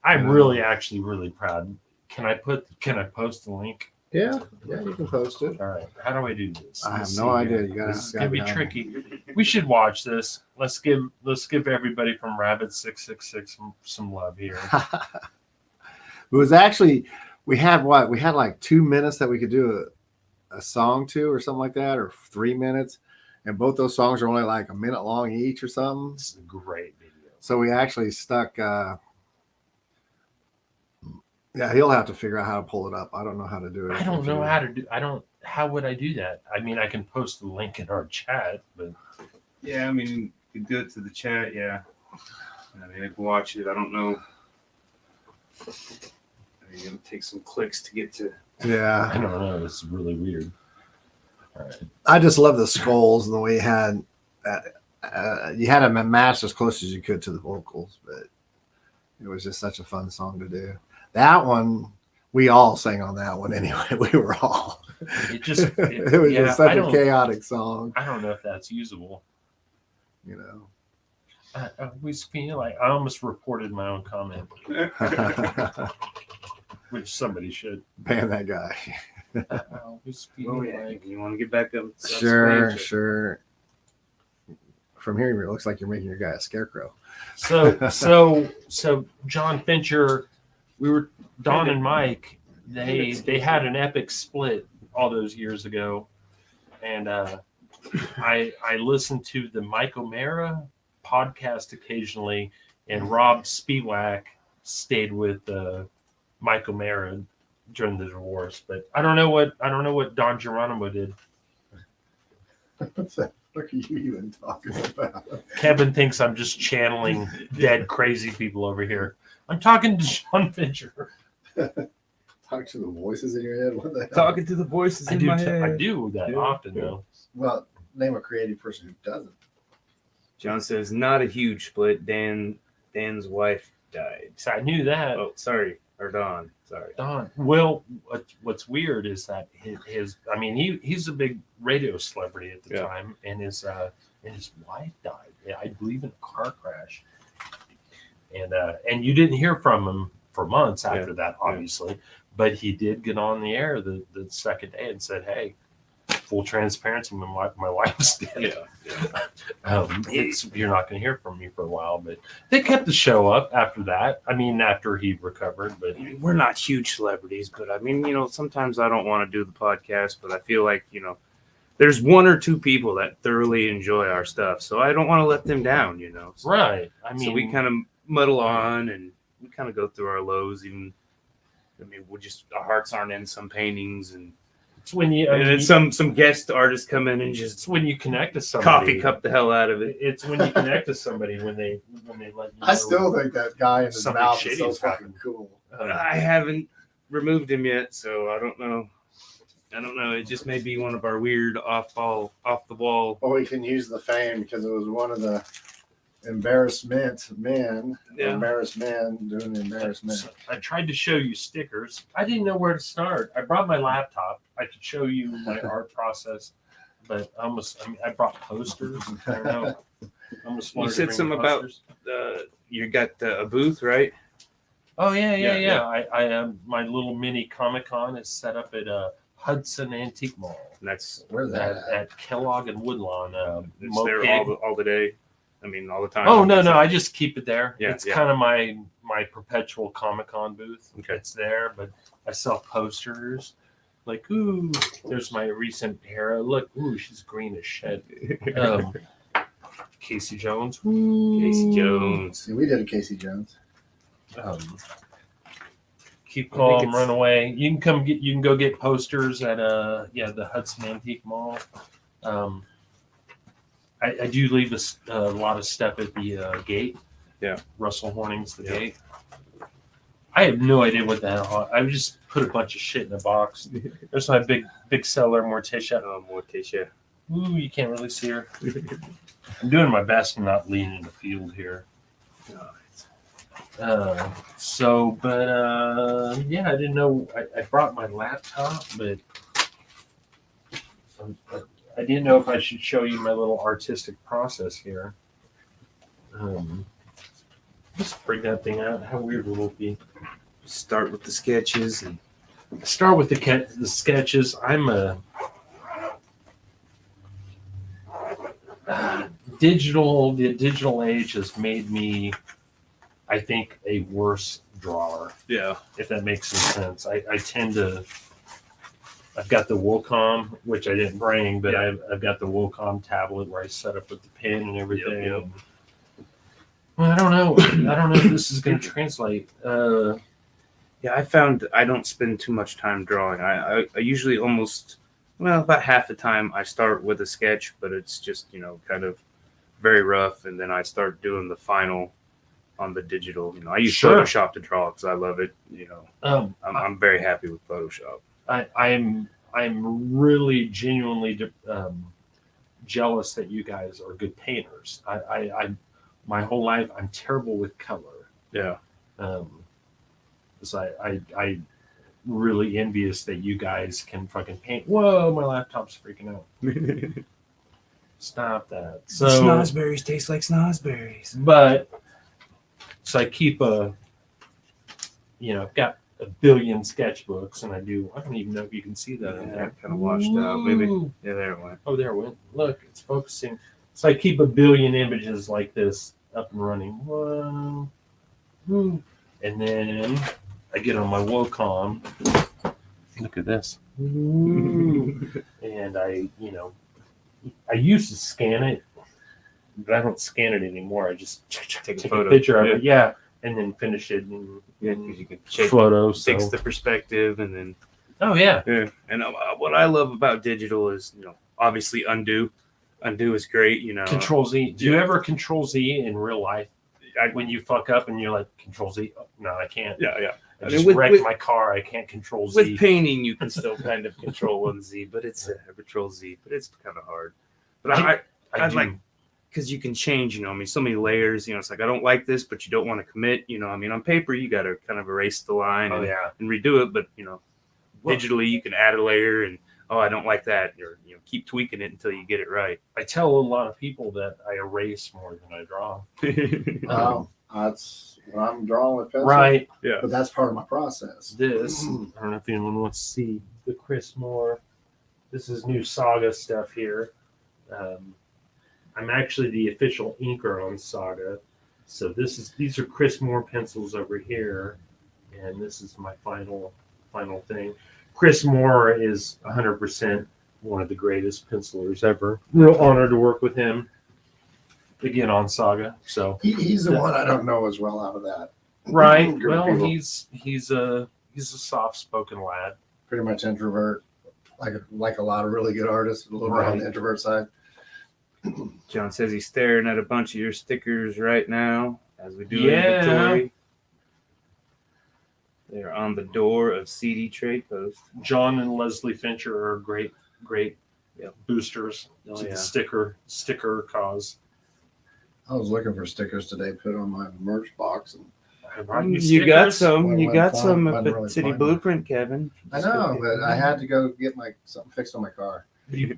I'm really actually really proud. Can I post the link? yeah, you can post it. All right. How do I do this? I have Let's no see idea. here. You gotta- This is gonna be gotta- tricky. We should watch this. Let's give everybody from Rabbit 666 some love here. It was actually we had like 2 minutes that we could do a song to or something like that, or 3 minutes, and both those songs are only like a minute long each or something. This is a great video. So we actually stuck. Yeah, he'll have to figure out how to pull it up. I don't know how to do it. I don't know how to do. How would I do that? I mean, I can post the link in our chat, but Yeah, I mean, you could do it to the chat. Yeah. I mean, I can watch it. I don't know. I mean, it'll take some clicks to get to. Yeah, I don't know. It's really weird. All right. I just love the skulls and the way you had them matched as close as you could to the vocals, but it was just such a fun song to do. That one, we all sang on that one anyway. We were all. It just. It was just such a chaotic song, I don't know if that's usable. you know. I always feel like I almost reported my own comment, which somebody should. Ban that guy. I always feel Oh, yeah. like You want to get back up? Sure. From here, it looks like you're making your guy a scarecrow. so John Fincher, Don and Mike, they had an epic split all those years ago, and I listened to the Mike O'Mara podcast occasionally, and Rob Spiewak stayed with Mike O'Mara during the divorce, but I don't know what Don Geronimo did. What are you even talking about? Kevin thinks I'm just channeling dead crazy people over here. I'm talking to John Fincher. Talk to the voices in your head. What the hell? Talking to the voices I in do, my I head. do that Yeah. often though. Well, name a creative person who doesn't. John says, not a huge split. Dan's wife died. So I knew that. Oh, sorry. Or Don. Sorry. Don. Well, what's weird is that his I mean, he's a big radio celebrity at the Yeah. time, and his wife died. Yeah, I believe in a car crash. And you didn't hear from him for months after that, obviously, but he did get on the air the second day and said, "Hey, full transparency, my wife's dead. You're not going to hear from me for a while." But they kept the show up after that. I mean, after he recovered. But We're not huge celebrities, but I mean, sometimes I don't want to do the podcast, but I feel like, there's one or two people that thoroughly enjoy our stuff. So I don't want to let them down, So, right. I mean, so we kind of muddle on and we kind of go through our lows. Even, our hearts aren't in some paintings, and it's when you and then some guest artists come in and it's just when you connect to somebody. coffee cup the hell out of it. It's when you connect to somebody when they let you know. I still think that guy in his Something mouth is so shitty's fucking happened. cool. I haven't removed him yet, so I don't know. It just may be one of our weird off the wall. Well, we can use the fame because it was one of the embarrassment men. Yeah. Embarrassed men doing embarrassment. So I tried to show you stickers. I didn't know where to start. I brought my laptop. I could show you my art process, but I brought posters. I don't know. I almost You wanted to said bring something the about posters. you got a booth, right? Oh yeah. Yeah. I my little mini Comic-Con is set up at Hudson Antique Mall. And that's Where's that? At Kellogg and Woodlawn. it's there all the day. I mean, all the time. Oh no, I just keep it there. Yeah, It's yeah. kind of my perpetual Comic-Con booth. Okay. It's there, but I sell posters. Like, ooh, there's my recent hero. Look, ooh, she's green as shit. Casey Jones. Casey Jones. See, we did a Casey Jones. Keep I think calm, it's- run away. You can go get posters at the Hudson Antique Mall. I do leave a lot of stuff at the gate. Yeah. Russell Horning's the Yeah. gate. I have no idea what the hell. I just put a bunch of shit in a box. There's my big seller, Morticia. Oh, Morticia. Ooh, you can't really see her. I'm doing my best to not lean in the field here. Yeah, I didn't know. I brought my laptop, but I didn't know if I should show you my little artistic process here. Just bring that thing out. How weird will it be? Start with the sketches and Start with the sketches. I'm a the digital age has made me, I think, a worse drawer. yeah. If that makes some sense. I tend to. I've got the Wacom, which I didn't bring, but Yeah. I've got the Wacom tablet where I set up with the pen and everything. Yep. Well, I don't know. I don't know if this is going to translate. Yeah, I found I don't spend too much time drawing. I usually about half the time I start with a sketch, but it's just, kind of very rough. And then I start doing the final on the digital. I use Sure. Photoshop to draw because I love it. I'm very happy with Photoshop. I'm really genuinely jealous that you guys are good painters. I my whole life I'm terrible with color. Yeah. So I really envious that you guys can fucking paint. Whoa, my laptop's freaking out. Stop that. So Snozberries taste like snozberries. but so I keep I've got a billion sketchbooks, and I don't even know if you can see that. in Yeah, there. kind of washed out. Maybe. Ooh. Yeah, there it went. Oh, there it went. Look, it's focusing. So I keep a billion images like this up and running. Whoa. Woo. And then I get on my Wacom. Look at this. Ooh. And I used to scan it, but I don't scan it anymore. I just take a photo. picture of it. Yeah. And then finish it in Yeah, because you can shake, photo. fix So. the perspective, and then Oh, yeah. yeah. And what I love about digital is obviously undo. Undo is great. Control Z. Do you ever Control Z in real life? When you fuck up and you're like, Control Z. Oh, no, I can't. Yeah. I I just mean, wrecked my car. I can't Control Z. With painting, you can still kind of control one Z, but it's Control Z, but it's kind of hard. But I'd do. like, because you can change, so many layers. It's like I don't like this, but you don't want to commit. On paper you got to kind of erase the line Oh, yeah. and redo it, but Well- digitally you can add a layer and I don't like that, or keep tweaking it until you get it right. I tell a lot of people that I erase more than I draw. That's when I'm drawing with pencil. Right. Yeah. But that's part of my process. This, I don't know if anyone wants to see the Chris Moore. This is new Saga stuff here. I'm actually the official inker on Saga. So these are Chris Moore pencils over here. And this is my final thing. Chris Moore is 100% one of the greatest pencilers ever. Real honor to work with him. Again on Saga. So He's the one I don't know as well out of that. right. Good Well, people. he's a soft-spoken lad. Pretty much introvert, like a lot of really good artists, a little bit on Right. the introvert side. John says he's staring at a bunch of your stickers right now as we do Yeah. inventory. They're on the door of CD Trade Post. John and Leslie Fincher are great Yep. boosters Oh, to yeah. the sticker cause. I was looking for stickers today, put on my merch box, and I brought You got stickers. some. Wasn't You got fun, some wasn't at really City fun. Blueprint, Kevin. I know, but I had to go get something fixed on my car. You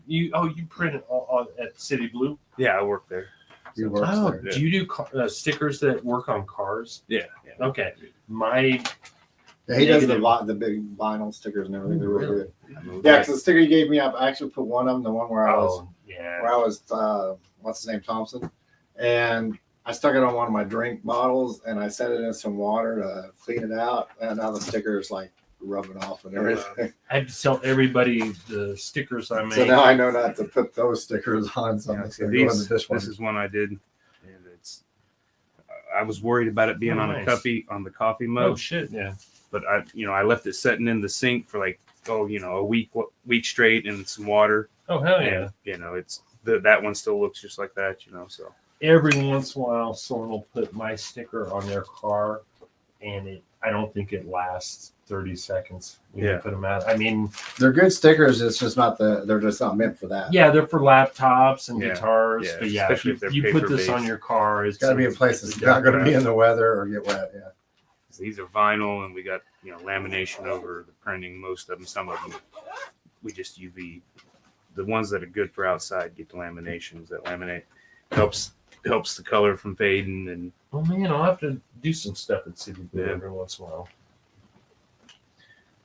printed on at City Blue. Yeah, I work there. You work Oh, there. do you do stickers that work on cars? Yeah. Okay, my Yeah, he does Negative. the big vinyl stickers and everything. They're really Really? good. Yeah, because the sticker you gave me, I actually put one of them, the one where I was, what's his name, Thompson, and I stuck it on one of my drink bottles, and I set it in some water to clean it out, and now the sticker is like rubbing off and everything. I had to tell everybody the stickers I made. So now I know not to put those stickers on something. Yeah, It's gonna go in the this dishwasher. is one I did, and it's. I was worried about it being on Nice. the coffee mug. Oh shit! Yeah. But I left it setting in the sink for like a week straight in some water. Oh hell yeah! And, it's that one still looks just like that. So Every once in a while, someone will put my sticker on their car, and I don't think it lasts 30 seconds when you put them out. I mean, They're good stickers. It's just they're just not meant for that. yeah, they're for laptops and Yeah. guitars. Yeah, But yeah, especially if if they're you put this paper-based. on your car, It's got to be a place that's not going to be in the weather or get wet. Yeah. these are vinyl, and we got lamination over the printing. Most of them, some of them, we just UV. The ones that are good for outside get the laminations. That laminate helps the color from fading. And Oh man, I'll have to do some stuff at City Blue Yeah. every once in a while.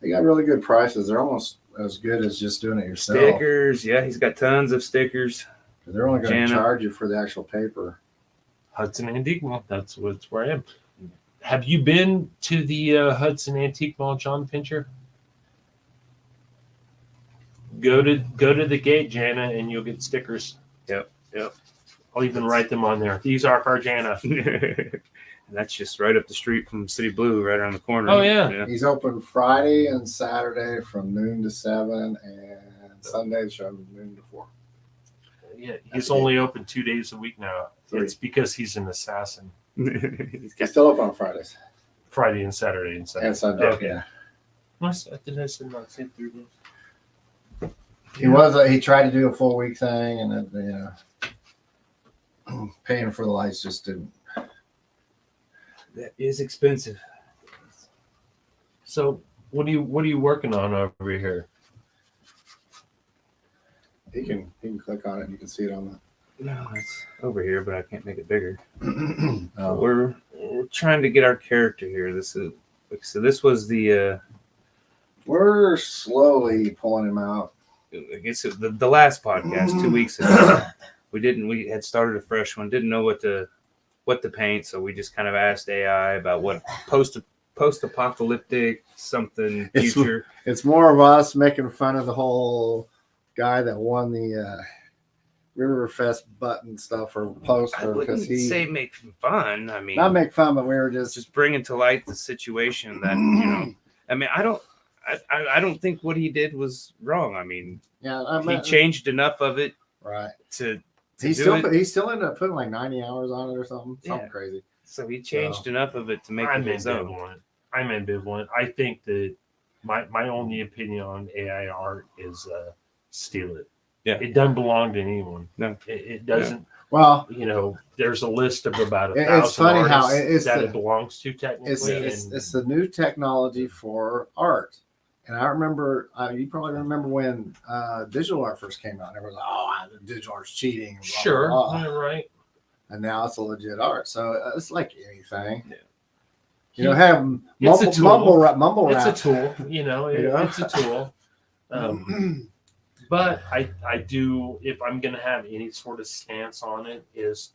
They got really good prices. They're almost as good as just doing it yourself. stickers, yeah, he's got tons of stickers. They're only going Jana. to charge you for the actual paper. Hudson Antique Mall. That's where I am. Have you been to the Hudson Antique Mall, John Pincher? Go to the gate, Jana, and you'll get stickers. Yep. I'll even write them on there. These are for Jana. And that's just right up the street from City Blue, right around the corner. Oh, yeah. He's open Friday and Saturday from noon to 7 and Sundays from noon to 4. Yeah, he's only open 2 days a week now. 3. It's because he's an assassin. He's He's got still open on Fridays Friday and Saturday and Sunday. and Sunday. Okay. Yeah. I said not say 3 days. He tried to do a full week thing, and then, paying for the lights just didn't. that is expensive. So what are you working on over here? He can click on it and you can see it on No, it's over here, but I can't make it bigger. the. We're trying to get our character here. This was the We're slowly pulling him out. I guess the last podcast 2 weeks ago. We had started a fresh one. Didn't know what to paint, so we just kind of asked AI about what post-apocalyptic something It's- future. It's more of us making fun of the whole guy that won the Riverfest button stuff or I poster wouldn't because he say make fun. I mean, not make fun, but we were just bringing to light the situation that I mean, I don't think what he did was wrong. I mean, he changed enough of it right. to He do still it. he still ended up putting like 90 hours on it or something Yeah. crazy. So he changed enough of it to make I'm it his own. ambivalent. I'm ambivalent. I think that my only opinion on AI art is steal it. Yeah. It doesn't belong to anyone. No. It doesn't. Well, There's a list of about It's 1,000 funny how artists it's that the- it belongs to technically. it's the new technology for art. And I remember, you probably remember when digital art first came out. And everyone was like, the digital art's cheating. Blah, sure, blah, blah. right. And now it's a legit art. So it's like anything. Yeah. Have It's a tool. mumble rap. It's a tool. It's a tool. But I do, if I'm going to have any sort of stance on it, is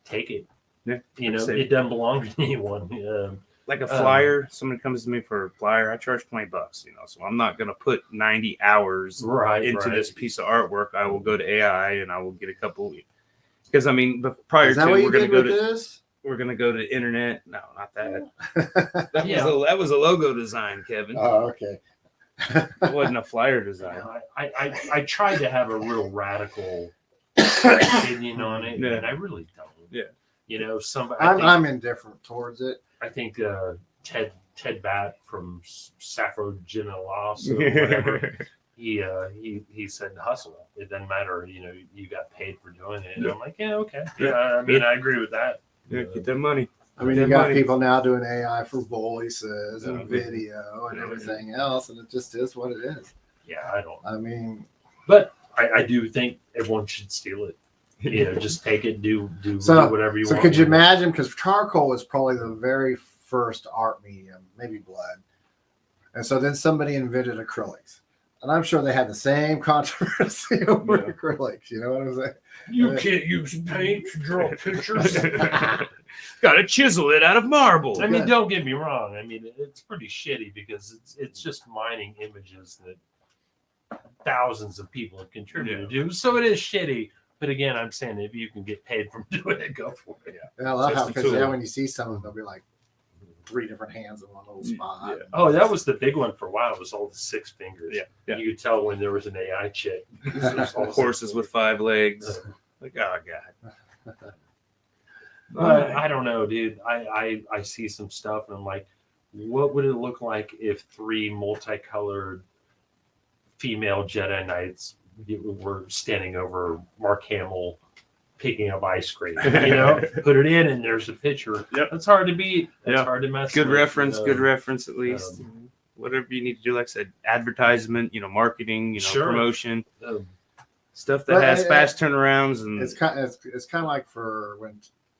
take it. Yeah, It doesn't belong to anyone. Like a flyer, somebody comes to me for a flyer, I charge $20, so I'm not going to put 90 hours into this piece of artwork. I will go to AI and I will get a couple, because I mean, prior Is that to what you we're going did to go with to this? we're going to go to internet. No, not that. Yeah. That was a logo design, Kevin. Oh, okay. It wasn't a flyer design. I try to have a real radical opinion on it, Yeah. and I really don't. Yeah. Somebody. I'm indifferent towards it. I think Ted Batt from Saffro Genolos or whatever. he said hustle. It doesn't matter, you got paid for doing it. And I'm like, yeah, okay. Yeah, I mean, I agree with that. Yeah, get that money. I mean, you got people now doing AI for voices and video and everything else, and it just is what it is. Yeah, But I do think everyone should steal it. Just take it, do whatever you want. So could you imagine? Because charcoal is probably the very first art medium, maybe blood, and so then somebody invented acrylics, and I'm sure they had the same controversy over acrylics. You know what I'm saying? You can't use paint to draw pictures. Got to chisel it out of marble. I mean, don't get me wrong. I mean, it's pretty shitty because it's just mining images that thousands of people have contributed to. So it is shitty. But again, I'm saying if you can get paid from doing it, go for it. Yeah, I love how because when you see some of them, they'll be like 3 different hands in one little spot. Yeah. Oh, that was the big one for a while. It was all the 6 fingers. Yeah. You could tell when there was an AI chick. Horses with 5 legs. Like, oh god. But I don't know, dude. I see some stuff and I'm like, what would it look like if 3 multicolored female Jedi Knights were standing over Mark Hamill picking up ice cream? Put it in and there's a picture. Yep. That's hard to beat. That's hard to mess Good with. Good reference at least. Whatever you need to do, like I said, advertisement, marketing, promotion. Stuff that has fast turnarounds. And it's kind of like for when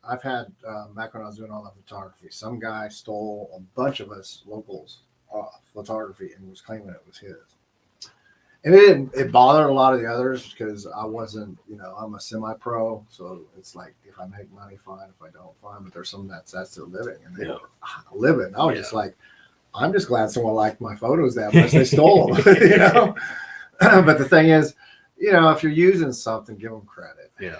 I've had back when I was doing all the photography, some guy stole a bunch of us locals photography and was claiming it was his. And it bothered a lot of the others because I wasn't, I'm a semi-pro. So it's like, if I make money, fine. If I don't, fine. But there's some that's their living and they were living. I was just like, I'm just glad someone liked my photos that much. They stole them, But the thing is, if you're using something, give them credit. Yeah.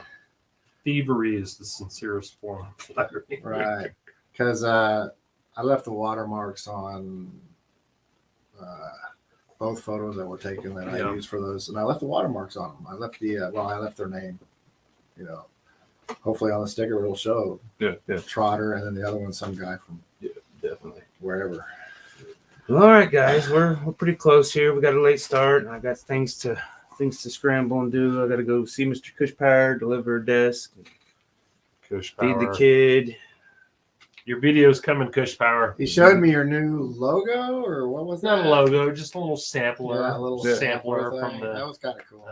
Thievery is the sincerest form of flattery. Right. Because I left the watermarks on both photos that were taken that I used for those, and I left the watermarks on them. I left I left their name. Hopefully on the sticker it'll show. Yeah. Trotter, and then the other one some guy from Definitely wherever. All right, guys, we're pretty close here. We got a late start, and I got things to scramble and do. I got to go see Mr. Cushpower, deliver a desk, feed the kid. Your video's coming, Cushpower. He showed me your new logo, or what was that? Not a logo, just a little sampler. Yeah, a little sampler from the that was kind of cool.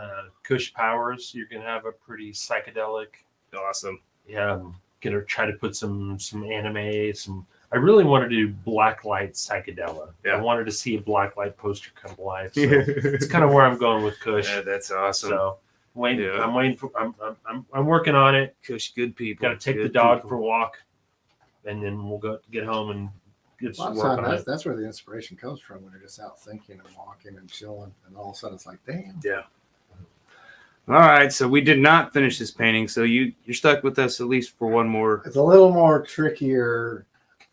Cushpowers. You're gonna have a pretty psychedelic. Awesome. Yeah, I'm gonna try to put some anime. I really wanted to do blacklight psychedelic. Yeah. I wanted to see a blacklight poster come to life. So it's kind of where I'm going with Cush. Yeah, that's awesome. So I'm waiting for. I'm working on it. Cush, good people. Got to take the dog for a walk, and then we'll go get home and get some work on it. That's where the inspiration comes from, when you're just out thinking and walking and chilling, and all of a sudden it's like, damn. Yeah. All right, so we did not finish this painting, so you're stuck with us at least for one more. It's a little more trickier.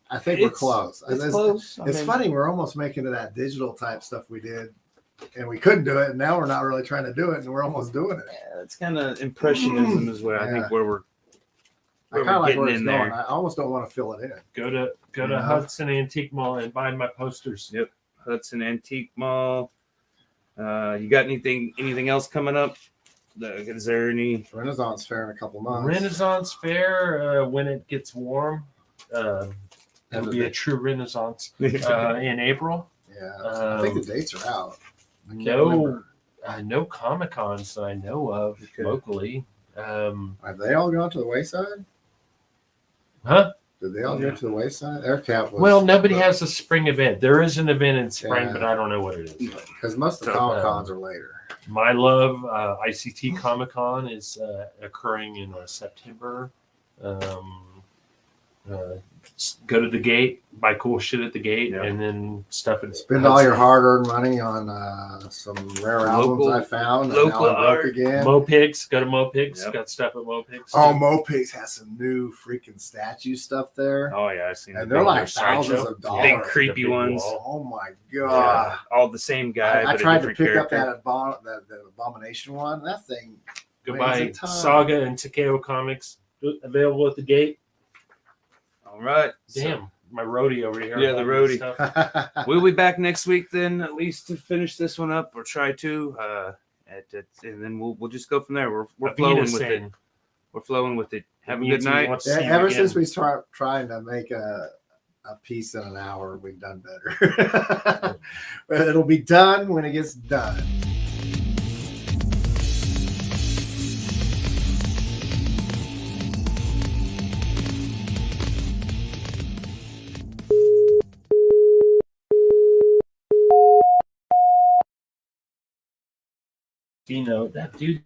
I think we're close. It's close. It's funny. We're almost making to that digital type stuff we did, and we couldn't do it. And now we're not really trying to do it, and we're almost doing it. Yeah, it's kind of impressionism is where I think where we're. I kind of like where it's going. I almost don't want to fill it in. Go to Hudson Antique Mall and buy my posters. Yep, Hudson Antique Mall. You got anything else coming up? Is there any Renaissance Fair in a couple months? Renaissance Fair when it gets warm. It'll be a true Renaissance in April. Yeah, I think the dates are out. No Comic Cons that I know of locally. Have they all gone to the wayside? Huh? Did they all go to the wayside? AirCap was. Well, nobody has a spring event. There is an event in spring, but I don't know what it is. Because most of the Comic Cons are later. My love, ICT Comic Con is occurring in September. Go to the gate, buy cool shit at the gate, and then stuff it. Spend all your hard-earned money on some rare albums I found. Local art again. Mopigs, go to Mopigs. Got stuff at Mopigs. Oh, Mopigs has some new freaking statue stuff there. Oh yeah, I've seen. And they're like thousands of dollars. Big creepy ones. Oh my god! Yeah, all the same guy. I tried to pick up that Abomination one. That thing. Go buy Saga and Takeo comics available at the gate. All right. Damn. roadie over here. Yeah, the roadie. Stuff. We'll be back next week then, at least to finish this one up, or try to. And then we'll just go from there. We're flowing with it. We're flowing with it. Have a good night. Yeah, ever since we start trying to make a piece in an hour, we've done better. But it'll be done when it gets done. You know, that dude